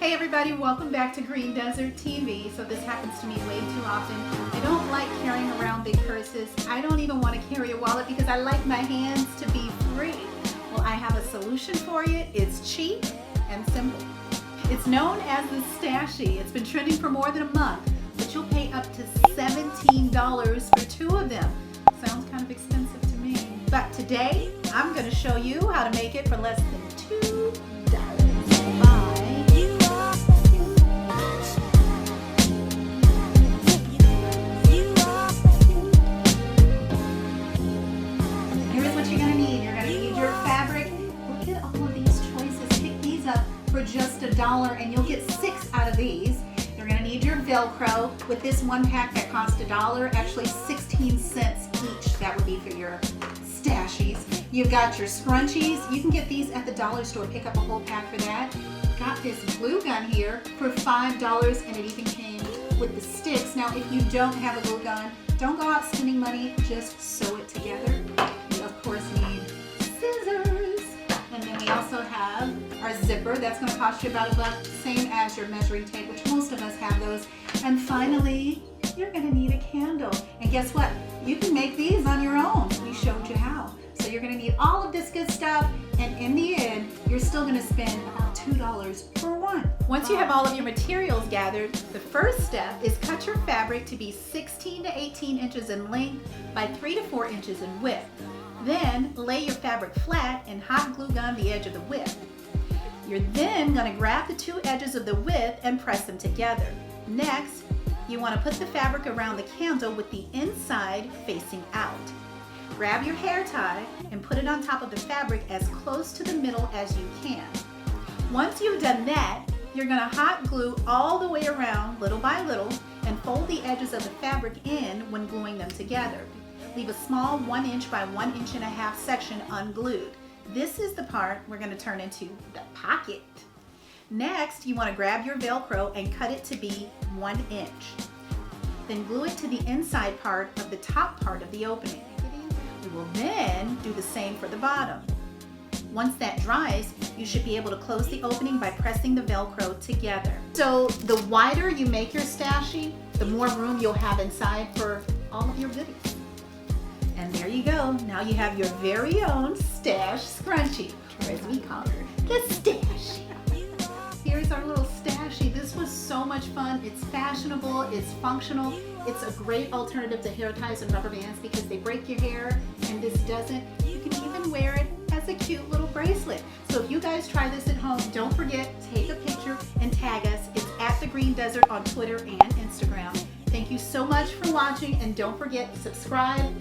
Hey everybody, welcome back to Green Desert TV. So this happens to me way too often. I don't like carrying around big purses. I don't even want to carry a wallet because I like my hands to be free. Well, I have a solution for you. It's cheap and simple. It's known as the Stashie. It's been trending for more than a month, but you'll pay up to $17 for two of them. Sounds kind of expensive to me. But today, I'm going to show you how to make it for less than $2. Bye. Here's what you're going to need. You're going to need your fabric. Look at all of these choices. Pick these up for just $1 and you'll get 6 out of these. You're going to need your velcro. With this one pack that cost $1, actually 16 cents each. That would be for your Stashies. You've got your scrunchies. You can get these at the dollar store. Pick up a whole pack for that. Got this glue gun here for $5 and it even came with the sticks. Now if you don't have a glue gun, don't go out spending money, just sew it together. You of course need scissors. And then we also have our zipper. That's going to cost you about $1, same as your measuring tape, which most of us have those. And finally, you're going to need a candle. And guess what? You can make these on your own. We showed you how. So you're going to need all of this good stuff, and in the end, you're still going to spend about $2 for one. Once you have all of your materials gathered, the first step is cut your fabric to be 16 to 18 inches in length by 3 to 4 inches in width. Then lay your fabric flat and hot glue gun the edge of the width. You're then going to grab the two edges of the width and press them together. Next, you want to put the fabric around the candle with the inside facing out. Grab your hair tie and put it on top of the fabric as close to the middle as you can. Once you've done that, you're going to hot glue all the way around little by little and fold the edges of the fabric in when gluing them together. Leave a small 1 inch by 1.5 inch section unglued. This is the part we're going to turn into the pocket. Next, you want to grab your Velcro and cut it to be 1 inch. Then glue it to the inside part of the top part of the opening. We will then do the same for the bottom. Once that dries, you should be able to close the opening by pressing the Velcro together. So the wider you make your Stashie, the more room you'll have inside for all of your goodies. And there you go. Now you have your very own stash scrunchie, or as we call her, the Stashie. Here's our little Stashie. This was so much fun. It's fashionable, it's functional. It's a great alternative to hair ties and rubber bands because they break your hair, and this doesn't. You can even wear it as a cute little bracelet. So if you guys try this at home, don't forget, take a picture and tag us. It's at The Green Desert on Twitter and Instagram. Thank you so much for watching, and don't forget, subscribe,